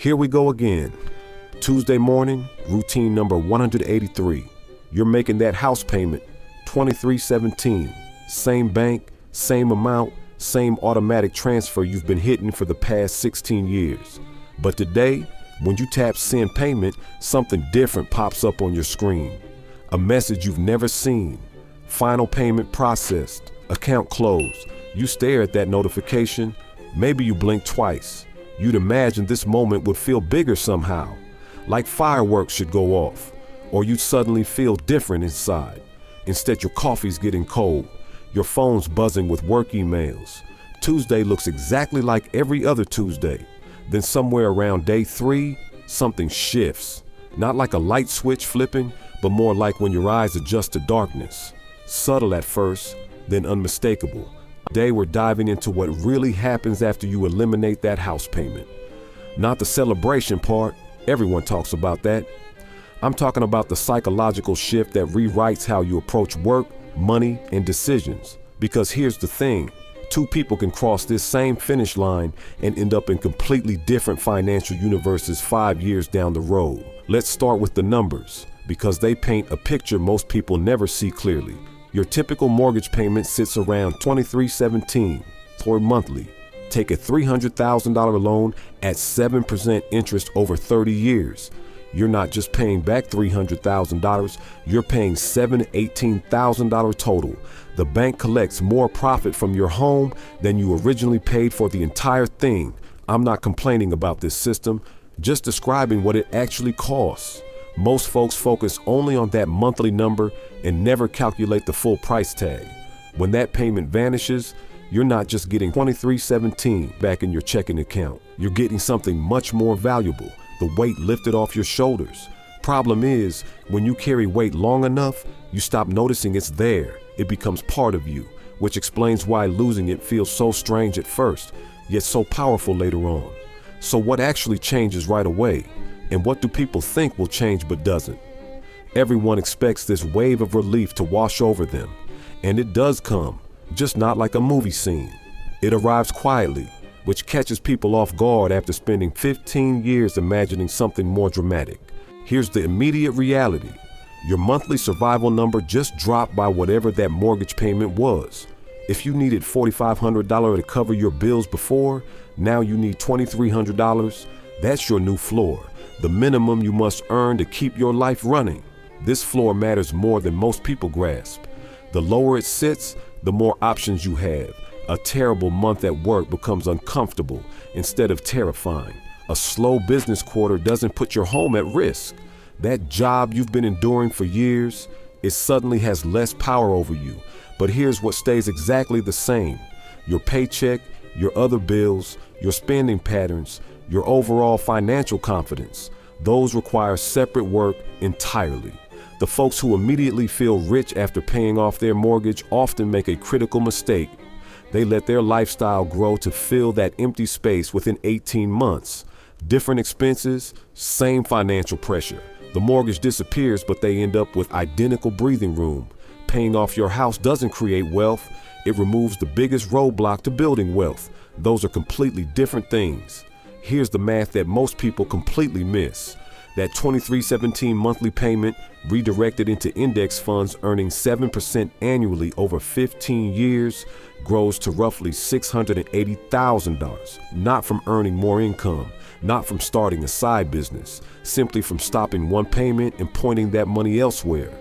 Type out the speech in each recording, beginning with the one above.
Here we go again. Tuesday morning, routine number 183. You're making that house payment, $23.17. Same bank, same amount, same automatic transfer you've been hitting for the past 16 years. But today, when you tap send payment, something different pops up on your screen. A message you've never seen. Final payment processed. Account closed. You stare at that notification. Maybe you blink twice. You'd imagine this moment would feel bigger somehow, like fireworks should go off, or you'd suddenly feel different inside. Instead, your coffee's getting cold. Your phone's buzzing with work emails. Tuesday looks exactly like every other Tuesday. Then somewhere around day 3, something shifts. Not like a light switch flipping, but more like when your eyes adjust to darkness. Subtle at first, then unmistakable. Today we're diving into what really happens after you eliminate that house payment. Not the celebration part, everyone talks about that. I'm talking about the psychological shift that rewrites how you approach work, money, and decisions. Because here's the thing, 2 people can cross this same finish line and end up in completely different financial universes 5 years down the road. Let's start with the numbers, because they paint a picture most people never see clearly. Your typical mortgage payment sits around $23.17 for monthly. Take a $300,000 loan at 7% interest over 30 years. You're not just paying back $300,000, you're paying $7,000 to $18,000 total. The bank collects more profit from your home than you originally paid for the entire thing. I'm not complaining about this system, just describing what it actually costs. Most folks focus only on that monthly number and never calculate the full price tag. When that payment vanishes, you're not just getting $23.17 back in your checking account. You're getting something much more valuable, the weight lifted off your shoulders. Problem is, when you carry weight long enough, you stop noticing it's there. It becomes part of you, which explains why losing it feels so strange at first, yet so powerful later on. So what actually changes right away? And what do people think will change but doesn't? Everyone expects this wave of relief to wash over them. And it does come, just not like a movie scene. It arrives quietly, which catches people off guard after spending 15 years imagining something more dramatic. Here's the immediate reality. Your monthly survival number just dropped by whatever that mortgage payment was. If you needed $4,500 to cover your bills before, now you need $2,300. That's your new floor, the minimum you must earn to keep your life running. This floor matters more than most people grasp. The lower it sits, the more options you have. A terrible month at work becomes uncomfortable instead of terrifying. A slow business quarter doesn't put your home at risk. That job you've been enduring for years, it suddenly has less power over you. But here's what stays exactly the same. Your paycheck, your other bills, your spending patterns, your overall financial confidence. Those require separate work entirely. The folks who immediately feel rich after paying off their mortgage often make a critical mistake. They let their lifestyle grow to fill that empty space within 18 months. Different expenses, same financial pressure. The mortgage disappears, but they end up with identical breathing room. Paying off your house doesn't create wealth. It removes the biggest roadblock to building wealth. Those are completely different things. Here's the math that most people completely miss. That $23.17 monthly payment redirected into index funds earning 7% annually over 15 years grows to roughly $680,000, not from earning more income, not from starting a side business, simply from stopping one payment and pointing that money elsewhere.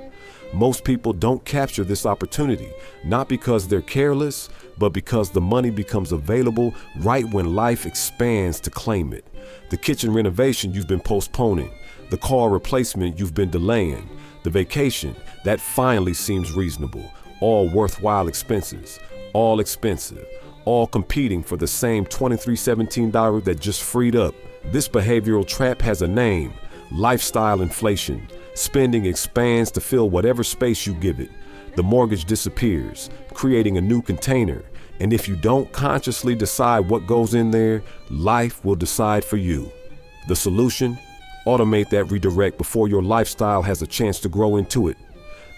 Most people don't capture this opportunity, not because they're careless, but because the money becomes available right when life expands to claim it. The kitchen renovation you've been postponing, the car replacement you've been delaying, the vacation that finally seems reasonable, all worthwhile expenses, all expensive, all competing for the same $23.17 that just freed up. This behavioral trap has a name: lifestyle inflation. Spending expands to fill whatever space you give it. The mortgage disappears, creating a new container. And if you don't consciously decide what goes in there, life will decide for you. The solution? Automate that redirect before your lifestyle has a chance to grow into it.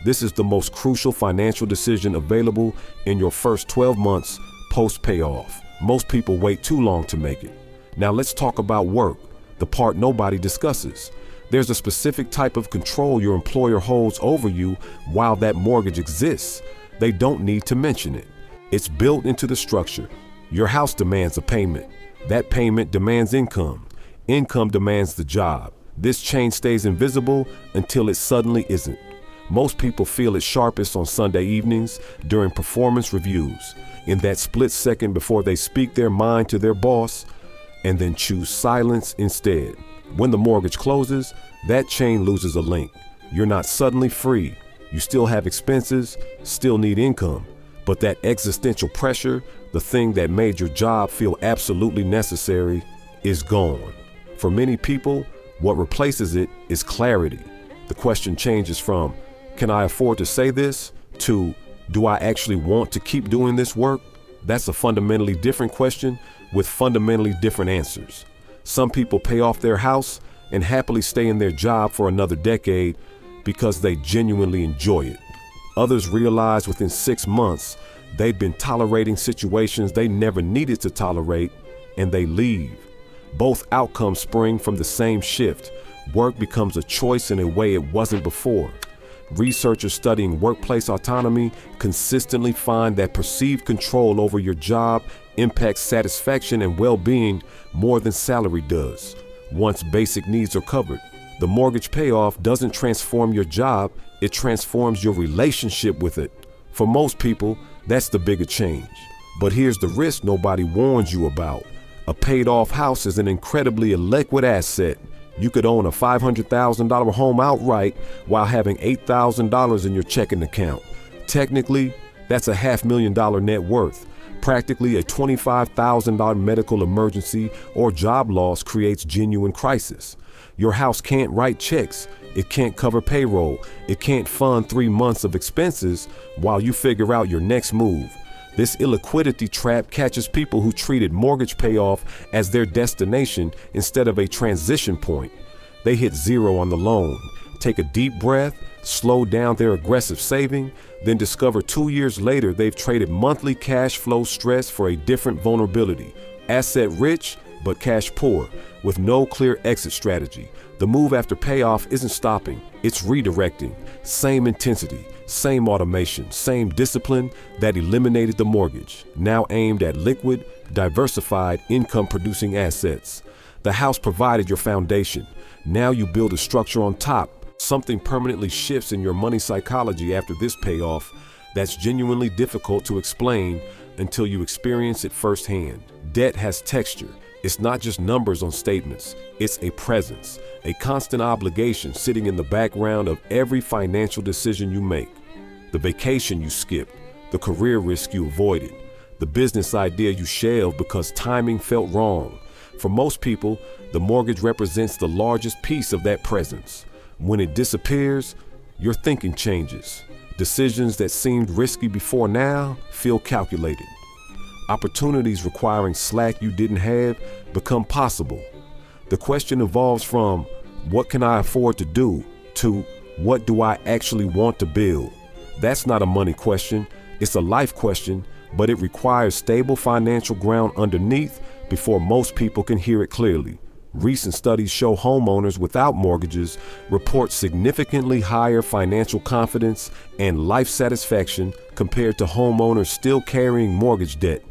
This is the most crucial financial decision available in your first 12 months post-payoff. Most people wait too long to make it. Now let's talk about work. the part nobody discusses. There's a specific type of control your employer holds over you while that mortgage exists. They don't need to mention it. It's built into the structure. Your house demands a payment. That payment demands income. Income demands the job. This chain stays invisible until it suddenly isn't. Most people feel it sharpest on Sunday evenings during performance reviews, in that split second before they speak their mind to their boss and then choose silence instead. When the mortgage closes, that chain loses a link. You're not suddenly free. You still have expenses, still need income, but that existential pressure, the thing that made your job feel absolutely necessary, is gone. For many people, what replaces it is clarity. The question changes from, can I afford to say this? To, do I actually want to keep doing this work? That's a fundamentally different question with fundamentally different answers. Some people pay off their house and happily stay in their job for another decade because they genuinely enjoy it. Others realize within 6 months they've been tolerating situations they never needed to tolerate, and they leave. Both outcomes spring from the same shift. Work becomes a choice in a way it wasn't before. Researchers studying workplace autonomy consistently find that perceived control over your job impacts satisfaction and well-being more than salary does. Once basic needs are covered, the mortgage payoff doesn't transform your job, it transforms your relationship with it. For most people, that's the bigger change. But here's the risk nobody warns you about. A paid-off house is an incredibly illiquid asset. You could own a $500,000 home outright while having $8,000 in your checking account. Technically, that's a $500,000 net worth. Practically, a $25,000 medical emergency or job loss creates genuine crisis. Your house can't write checks. It can't cover payroll. It can't fund 3 months of expenses while you figure out your next move. This illiquidity trap catches people who treated mortgage payoff as their destination instead of a transition point. They hit zero on the loan, take a deep breath, slow down their aggressive saving, then discover 2 years later they've traded monthly cash flow stress for a different vulnerability. Asset rich, but cash poor, with no clear exit strategy. The move after payoff isn't stopping, it's redirecting. Same intensity, same automation, same discipline that eliminated the mortgage, now aimed at liquid, diversified, income-producing assets. The house provided your foundation. Now you build a structure on top. Something permanently shifts in your money psychology after this payoff that's genuinely difficult to explain until you experience it firsthand. Debt has texture. It's not just numbers on statements. It's a presence, a constant obligation sitting in the background of every financial decision you make. The vacation you skipped, the career risk you avoided, the business idea you shelved because timing felt wrong. For most people, the mortgage represents the largest piece of that presence. When it disappears, your thinking changes. Decisions that seemed risky before now feel calculated. Opportunities requiring slack you didn't have become possible. The question evolves from, what can I afford to do, to what do I actually want to build? That's not a money question, it's a life question, but it requires stable financial ground underneath before most people can hear it clearly. Recent studies show homeowners without mortgages report significantly higher financial confidence and life satisfaction compared to homeowners still carrying mortgage debt,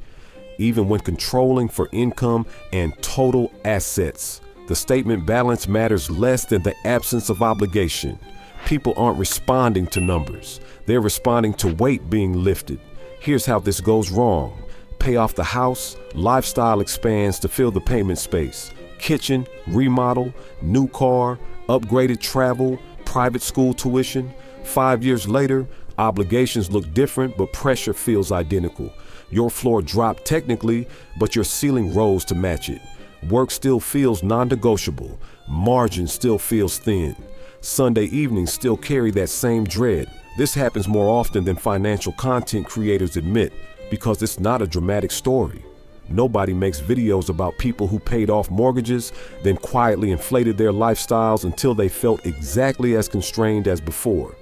even when controlling for income and total assets. The statement balance matters less than the absence of obligation. People aren't responding to numbers. They're responding to weight being lifted. Here's how this goes wrong. Pay off the house, lifestyle expands to fill the payment space. Kitchen, remodel, new car, upgraded travel, private school tuition. 5 years later, obligations look different, but pressure feels identical. Your floor dropped technically, but your ceiling rose to match it. Work still feels non-negotiable. Margin still feels thin. Sunday evenings still carry that same dread. This happens more often than financial content creators admit, because it's not a dramatic story. Nobody makes videos about people who paid off mortgages, then quietly inflated their lifestyles until they felt exactly as constrained as before.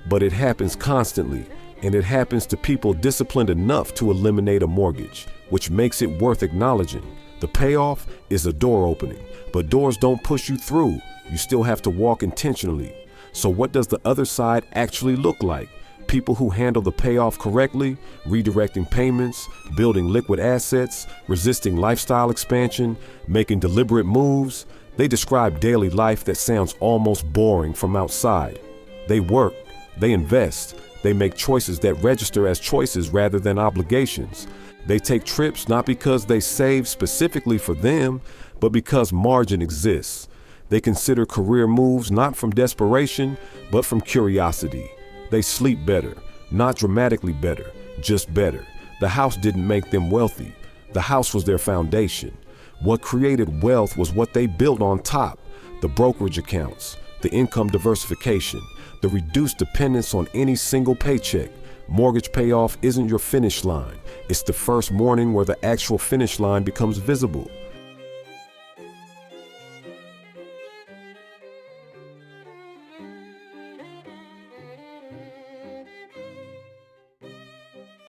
But it happens constantly, and it happens to people disciplined enough to eliminate a mortgage, which makes it worth acknowledging. The The payoff is a door opening, but doors don't push you through. You still have to walk intentionally. So what does the other side actually look like? People who handle the payoff correctly, redirecting payments, building liquid assets, resisting lifestyle expansion, making deliberate moves. They describe daily life that sounds almost boring from outside. They work, they invest, they make choices that register as choices rather than obligations. They take trips not because they save specifically for them, but because margin exists. They consider career moves not from desperation, but from curiosity. They sleep better, not dramatically better, just better. The house didn't make them wealthy. The house was their foundation. What created wealth was what they built on top: the brokerage accounts, the income diversification, the reduced dependence on any single paycheck. Mortgage payoff isn't your finish line. It's the first morning where the actual finish line becomes visible.